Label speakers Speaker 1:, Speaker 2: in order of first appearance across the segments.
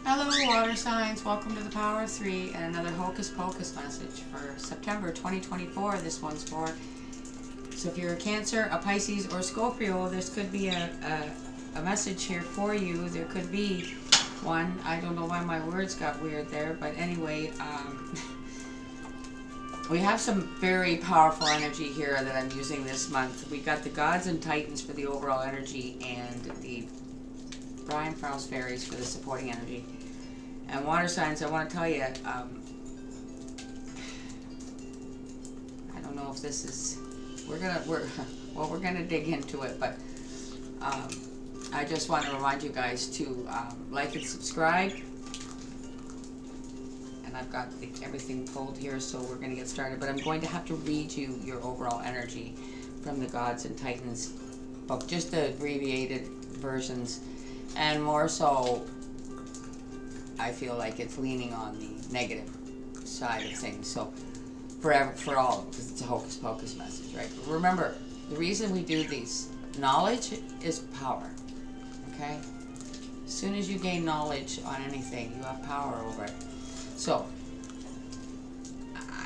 Speaker 1: Hello, water signs. Welcome to the Power of Three and another Hocus Pocus message for September 2024. This one's for. So if you're a Cancer, a Pisces, or a Scorpio, this could be a message here for you. There could be one. I don't know why my words got weird there, but anyway, we have some very powerful energy here that I'm using this month. We got the Gods and Titans for the overall energy and the Brian Farrell's fairies for the supporting energy. And water signs, I want to tell you, I don't know if this is, we're gonna dig into it, but I just want to remind you guys to like and subscribe. And I've got everything pulled here, so we're going to get started. But I'm going to have to read you your overall energy from the Gods and Titans book, just the abbreviated versions. And more so, I feel like it's leaning on the negative side of things. So, for all, because it's a Hocus Pocus message, right? But remember, the reason we do these, knowledge is power, okay? As soon as you gain knowledge on anything, you have power over it. So,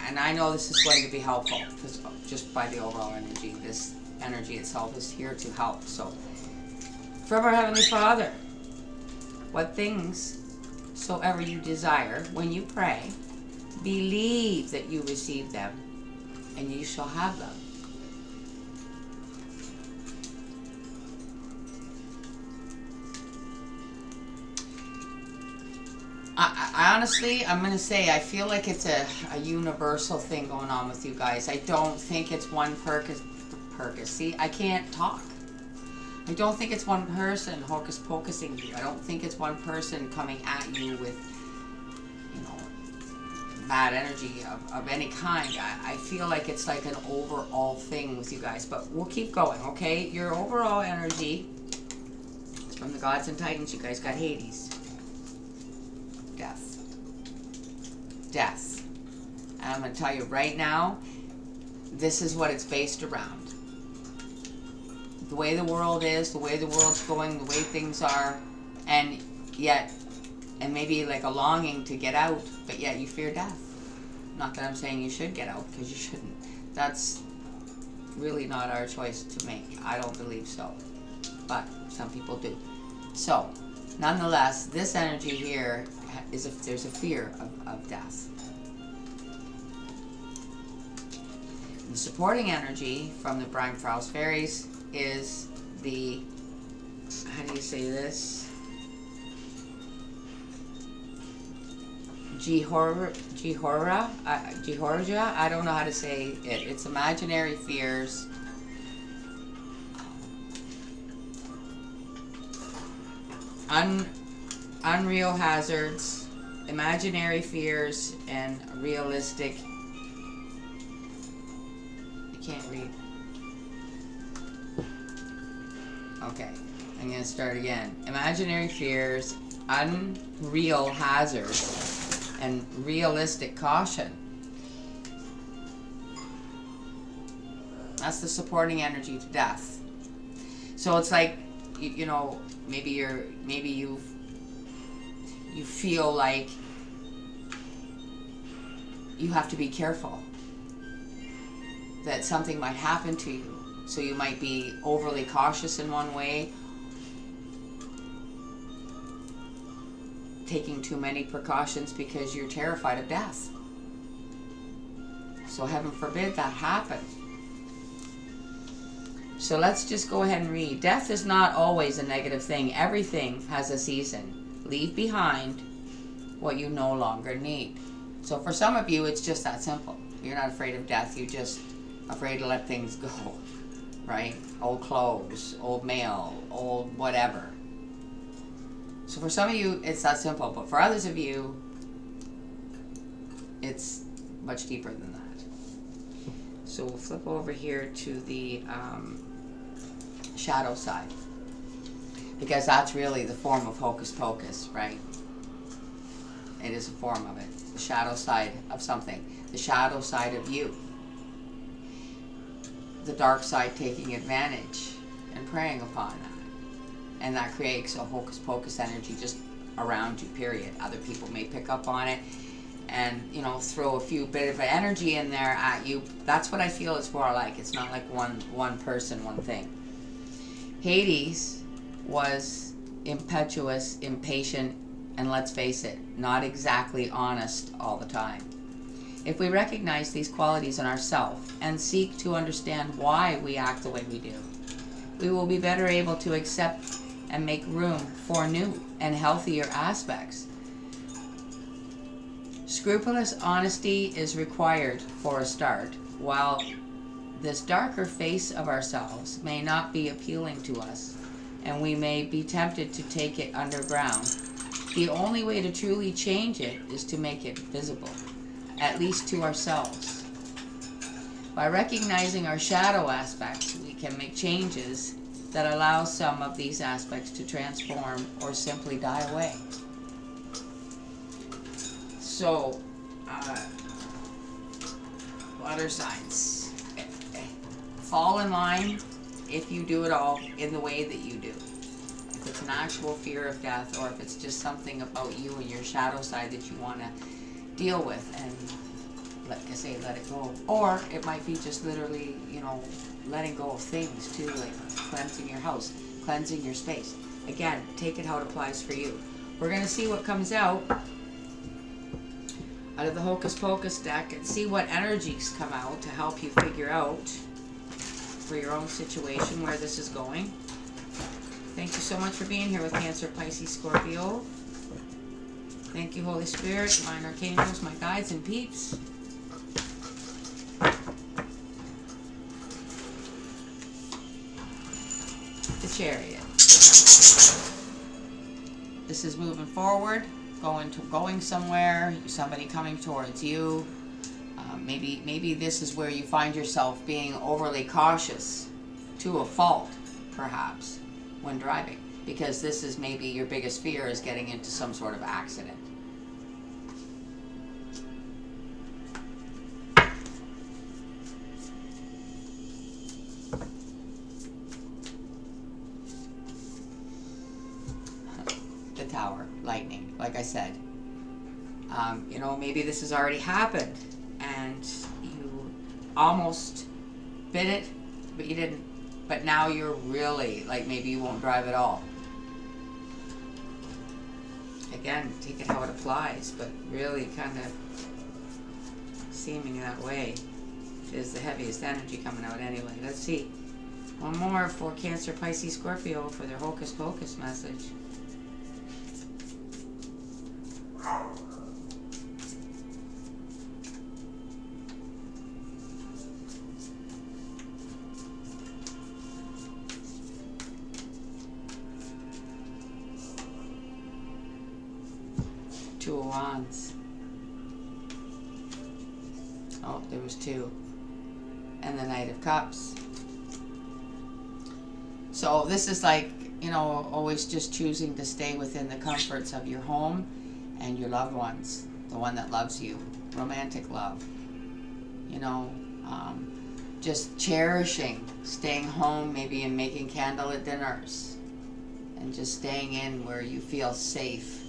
Speaker 1: and I know this is going to be helpful, because just by the overall energy, this energy itself is here to help. So, from our Heavenly Father, what things soever you desire, when you pray, believe that you receive them, and you shall have them. I honestly, I'm going to say, I feel like it's a universal thing going on with you guys. I don't think it's one purpose. See, I can't talk. I don't think it's one person hocus pocusing you. I don't think it's one person coming at you with, you know, bad energy of any kind. I feel like it's like an overall thing with you guys. But we'll keep going, okay? Your overall energy is from the Gods and Titans. You guys got Hades. Death. Death. And I'm going to tell you right now, this is what it's based around. The way the world is, the way the world's going, the way things are, and yet, and maybe like a longing to get out, but yet you fear death. Not that I'm saying you should get out, because you shouldn't. That's really not our choice to make. I don't believe so. But some people do. So, nonetheless, this energy here is there's a fear of death. The supporting energy from the Brian Farrell's fairies is the, how do you say this? Jihorja? I don't know how to say it. It's imaginary fears. Unreal hazards, imaginary fears, and realistic. I can't read. Okay, I'm going to start again. Imaginary fears, unreal hazards, and realistic caution. That's the supporting energy to death. So it's like, you know, maybe you feel like you have to be careful that something might happen to you. So you might be overly cautious in one way, taking too many precautions because you're terrified of death. So heaven forbid that happen. So let's just go ahead and read. Death is not always a negative thing. Everything has a season. Leave behind what you no longer need. So for some of you, it's just that simple. You're not afraid of death. You're just afraid to let things go. Right? Old clothes, old mail, old whatever. So for some of you, it's that simple. But for others of you, it's much deeper than that. So we'll flip over here to the shadow side. Because that's really the form of Hocus Pocus, right? It is a form of it. The shadow side of something. The shadow side of you. The dark side taking advantage and preying upon that. And that creates a Hocus Pocus energy just around you, period. Other people may pick up on it and, you know, throw a few bit of energy in there at you. That's what I feel it's more like. It's not like one person, one thing. Hades was impetuous, impatient, and let's face it, not exactly honest all the time. If we recognize these qualities in ourselves and seek to understand why we act the way we do, we will be better able to accept and make room for new and healthier aspects. Scrupulous honesty is required for a start. While this darker face of ourselves may not be appealing to us, and we may be tempted to take it underground, the only way to truly change it is to make it visible, at least to ourselves. By recognizing our shadow aspects, we can make changes that allow some of these aspects to transform or simply die away. So, water signs. Fall in line if you do it all in the way that you do. If it's an actual fear of death, or if it's just something about you and your shadow side that you want to deal with, and like I say, let it go. Or it might be just literally, you know, letting go of things too, like cleansing your house, cleansing your space. Again, take it how it applies for you. We're going to see what comes out of the Hocus Pocus deck and see what energies come out to help you figure out for your own situation where this is going. Thank you so much for being here with Cancer, Pisces, Scorpio. Thank you, Holy Spirit, Divine Archangels, my guides and peeps. The Chariot. This is moving forward, going somewhere, somebody coming towards you. Maybe this is where you find yourself being overly cautious to a fault, perhaps, when driving. Because this is maybe your biggest fear, is getting into some sort of accident. The Tower, lightning, like I said. You know, maybe this has already happened and you almost bid it, but you didn't. But now you're really, like, maybe you won't drive at all. Again, take it how it applies, but really kind of seeming that way is the heaviest energy coming out anyway. Let's see. One more for Cancer, Pisces, Scorpio for their Hocus Pocus message. Two of Wands. Oh, there was two. And the Knight of Cups. So this is like, you know, always just choosing to stay within the comforts of your home and your loved ones. The one that loves you. Romantic love. You know, just cherishing, staying home maybe and making candlelit dinners. And just staying in where you feel safe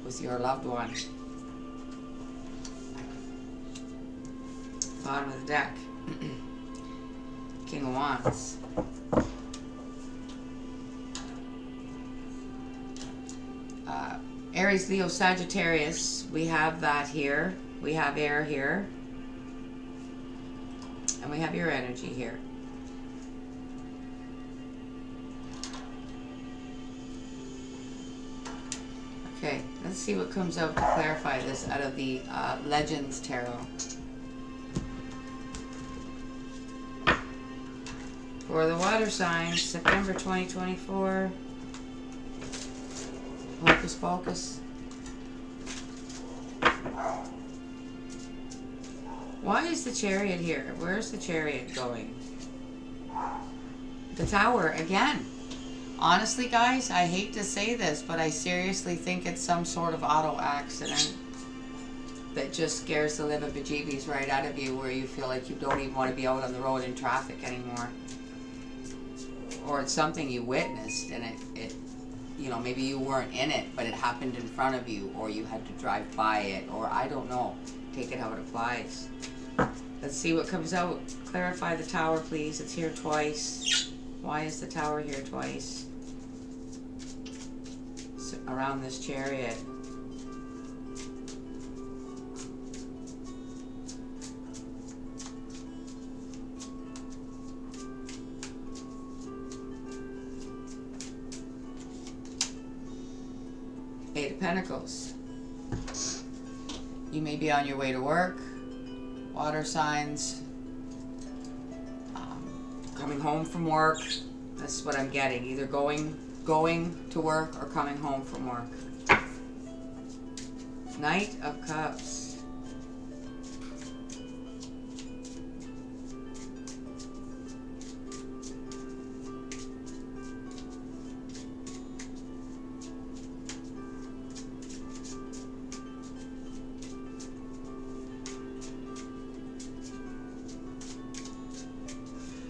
Speaker 1: with your loved one. Bottom of the deck. King of Wands. Aries, Leo, Sagittarius. We have that here. We have air here. And we have your energy here. Okay, let's see what comes out to clarify this out of the Legends Tarot. For the water signs, September 2024. Hocus Pocus. Why is the Chariot here? Where's the Chariot going? The Tower again. Honestly, guys, I hate to say this, but I seriously think it's some sort of auto accident that just scares the living bejeebies right out of you, where you feel like you don't even want to be out on the road in traffic anymore. Or it's something you witnessed and it you know, maybe you weren't in it, but it happened in front of you, or you had to drive by it, or I don't know. Take it how it applies. Let's see what comes out. Clarify the Tower, please. It's here twice. Why is the Tower here twice? So, around this Chariot. Eight of Pentacles. You may be on your way to work. Water signs. Coming home from work. That's what I'm getting. Either going to work or coming home from work. Knight of Cups.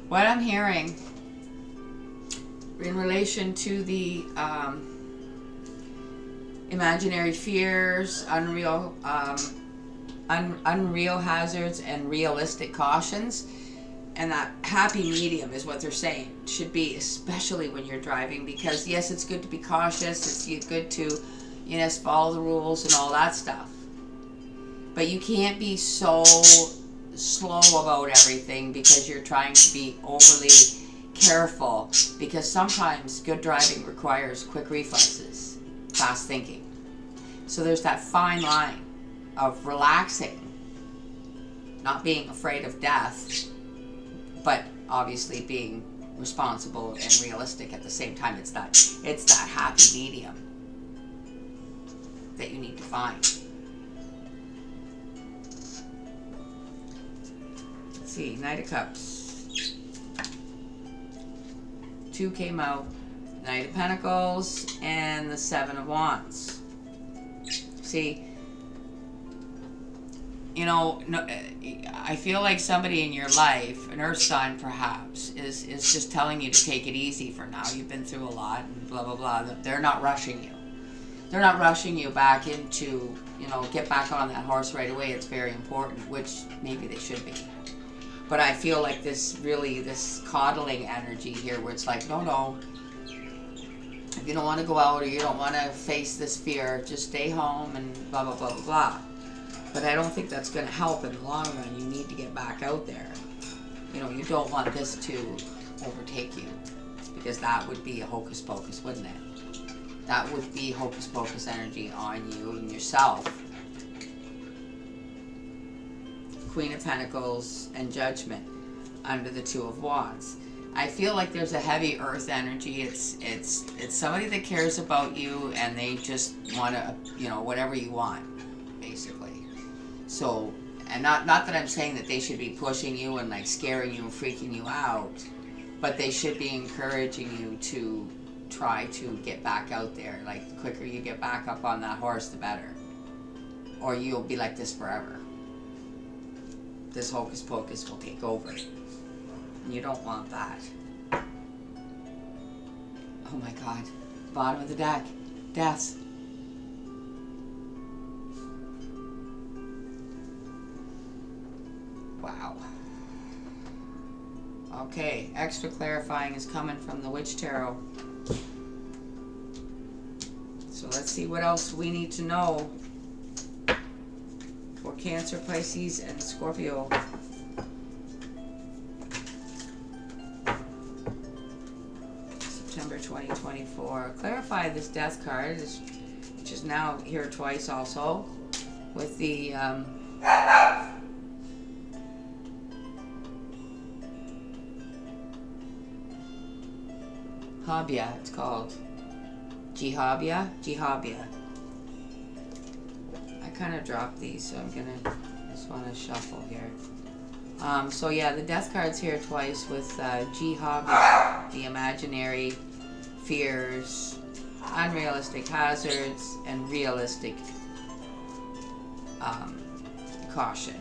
Speaker 1: What I'm hearing in relation to the imaginary fears, unreal hazards, and realistic cautions, and that happy medium is what they're saying should be, especially when you're driving, because yes, it's good to be cautious, it's good to, yes, follow the rules and all that stuff, but you can't be so slow about everything because you're trying to be overly careful, because sometimes good driving requires quick reflexes, fast thinking. So there's that fine line of relaxing, not being afraid of death, but obviously being responsible and realistic at the same time. It's that happy medium that you need to find. See, Knight of Cups. 2 came out. Knight of Pentacles and the 7 of Wands. See, you know, I feel like somebody in your life, an earth sign perhaps, is just telling you to take it easy for now. You've been through a lot and blah, blah, blah. They're not rushing you. They're not rushing you back into, you know, get back on that horse right away. It's very important, which maybe they should be. But I feel like this coddling energy here where it's like, no, if you don't want to go out or you don't want to face this fear, just stay home and blah, blah, blah, blah, blah. But I don't think that's going to help in the long run. You need to get back out there. You know, you don't want this to overtake you, because that would be a hocus pocus, wouldn't it? That would be hocus pocus energy on you and yourself. Queen of Pentacles and Judgment under the 2 of Wands. I feel like there's a heavy earth energy. It's somebody that cares about you and they just want to, you know, whatever you want, basically. So, and not that I'm saying that they should be pushing you and like scaring you and freaking you out, but they should be encouraging you to try to get back out there. Like, the quicker you get back up on that horse, the better. Or you'll be like this forever. This hocus pocus will take over. You don't want that. Oh my God. Bottom of the deck. Deaths. Wow. Okay, extra clarifying is coming from the Witch Tarot. So let's see what else we need to know for Cancer, Pisces, and Scorpio. September 2024. Clarify this Death card, which is now here twice also, with the Habia, it's called. Jihabia? Jihabia. I kind of dropped these, so I'm gonna just want to shuffle here. So yeah, the Death card's here twice with Jihabia, the imaginary fears, unrealistic hazards, and realistic caution.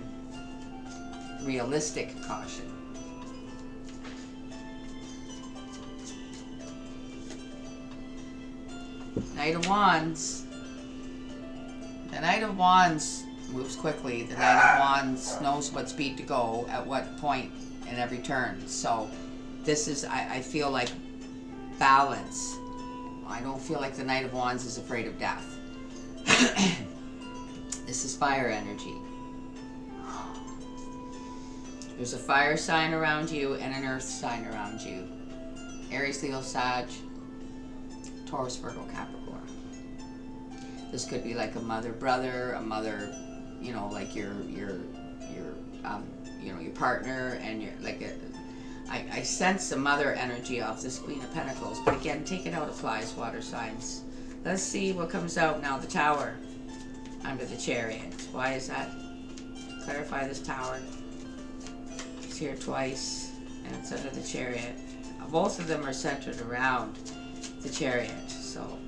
Speaker 1: Realistic caution. Knight of Wands. The Knight of Wands moves quickly. The Knight of Wands knows what speed to go at what point in every turn. So this is, I feel like, balance. I don't feel like the Knight of Wands is afraid of death. This is fire energy. There's a fire sign around you and an earth sign around you. Aries, Leo, Sag, Taurus, Virgo, Capricorn. This could be like a mother, brother, a mother, you know, like your partner, and your like a. I sense the mother energy off this Queen of Pentacles, but again, take it out applies, water signs. Let's see what comes out now. The Tower under the Chariot. Why is that? Clarify this Tower. It's here twice, and it's under the Chariot. Both of them are centered around the Chariot. So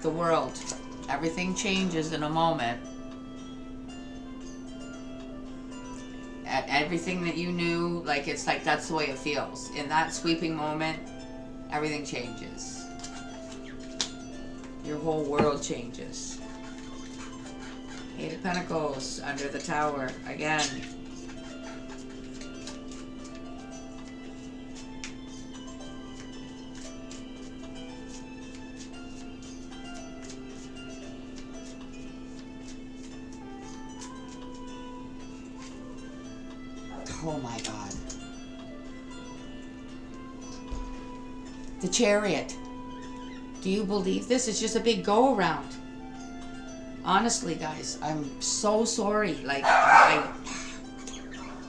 Speaker 1: the world, everything changes in a moment. Everything that you knew, like, it's like that's the way it feels. In that sweeping moment, everything changes. Your whole world changes. Eight of Pentacles under the Tower again. Oh my God. The Chariot. Do you believe this? It's just a big go around. Honestly, guys, I'm so sorry. Like,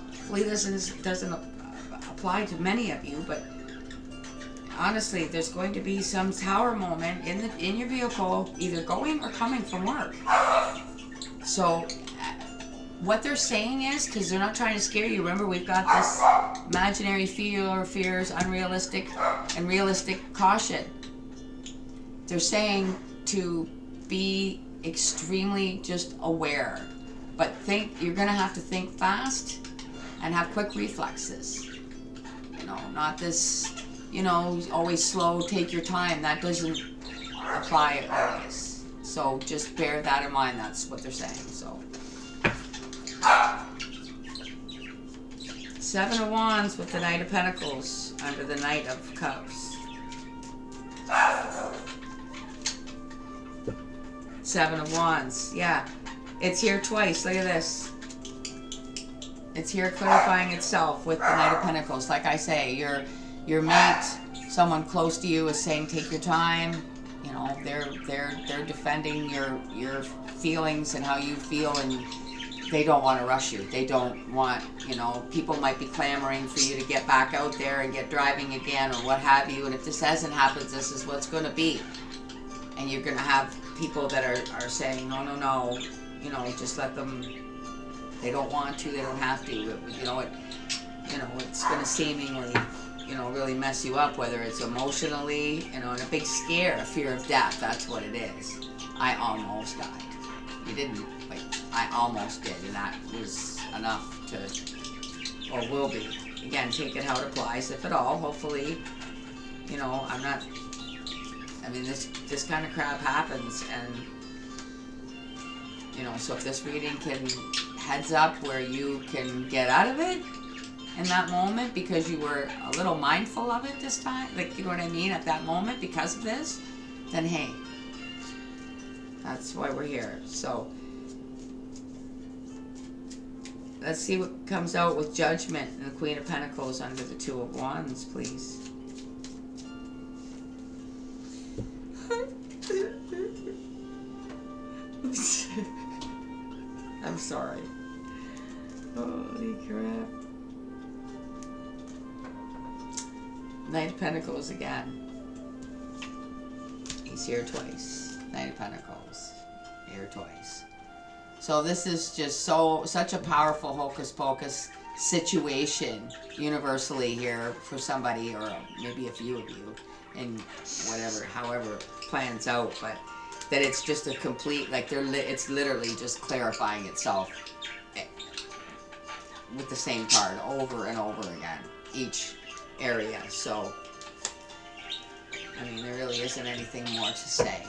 Speaker 1: hopefully this doesn't apply to many of you, but honestly, there's going to be some tower moment in your vehicle, either going or coming from work. So what they're saying is, because they're not trying to scare you, remember we've got this imaginary fear or fears, unrealistic and realistic caution. They're saying to be extremely just aware, but you're gonna have to think fast and have quick reflexes. You know, not this, you know, always slow, take your time. That doesn't apply always. So just bear that in mind. That's what they're saying. So Seven of Wands with the Knight of Pentacles under the Knight of Cups. Seven of Wands, yeah. It's here twice, look at this. It's here clarifying itself with the Knight of Pentacles. Like I say, your mate, someone close to you, is saying take your time. You know, they're defending your feelings and how you feel, and they don't want to rush you. They don't want, you know, people might be clamoring for you to get back out there and get driving again or what have you. And if this hasn't happened, this is what's going to be. And you're going to have people that are saying, no, you know, just let them, they don't want to, they don't have to. You know, it's going to seemingly, you know, really mess you up, whether it's emotionally, you know, and a big scare, a fear of death. That's what it is. I almost died. You didn't, like, I almost did, and that was enough to, or will be. Again, take it how it applies, if at all. Hopefully, you know, I mean, this kind of crap happens, and, you know, so if this reading can heads up where you can get out of it in that moment because you were a little mindful of it this time, like, you know what I mean, at that moment because of this, then hey, that's why we're here. So let's see what comes out with Judgment and the Queen of Pentacles under the Two of Wands, please. I'm sorry. Holy crap. Knight of Pentacles again. He's here twice. Knight of Pentacles. Here twice. So this is just such a powerful Hocus Pocus situation universally here for somebody, or maybe a few of you, and whatever, however it plans out, but that it's just a complete, like, it's literally just clarifying itself with the same card over and over again, each area. So I mean, there really isn't anything more to say.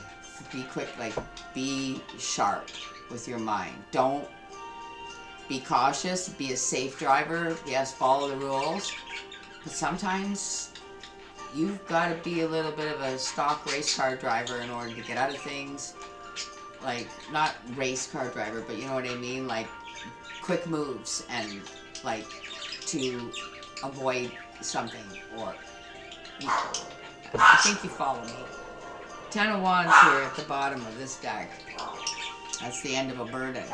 Speaker 1: Be quick, like, be sharp with your mind. Don't be cautious, be a safe driver. Yes, follow the rules. But sometimes you've got to be a little bit of a stock race car driver in order to get out of things. Like, not race car driver, but you know what I mean? Like, quick moves and, like, to avoid something. Or, I think you follow me. 10 of Wands here at the bottom of this deck. That's the end of a burden.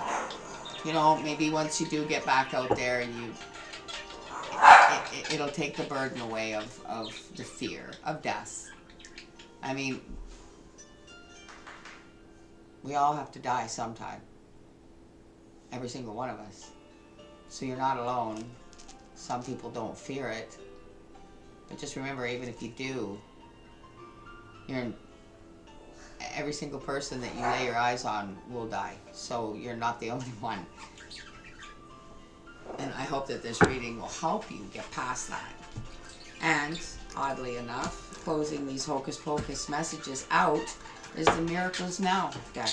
Speaker 1: You know, maybe once you do get back out there and it'll take the burden away of the fear of death. I mean, we all have to die sometime. Every single one of us. So you're not alone. Some people don't fear it. But just remember, even if you do, every single person that you lay your eyes on will die. So you're not the only one. And I hope that this reading will help you get past that. And, oddly enough, closing these Hocus Pocus messages out is the Miracles Now deck.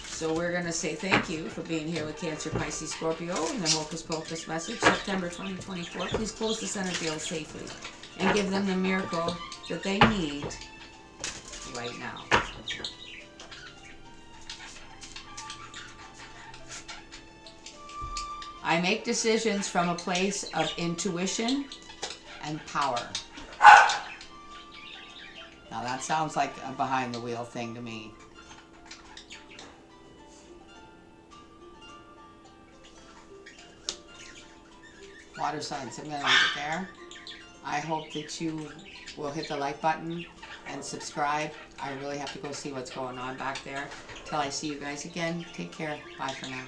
Speaker 1: So we're going to say thank you for being here with Cancer, Pisces, Scorpio, and the Hocus Pocus message, September 2024. Please close the center deal safely and give them the miracle that they need right now. I make decisions from a place of intuition and power. Now that sounds like a behind the wheel thing to me. Water signs, I'm going to leave it there. I hope that you will hit the like button and subscribe. I really have to go see what's going on back there. Till I see you guys again, take care. Bye for now.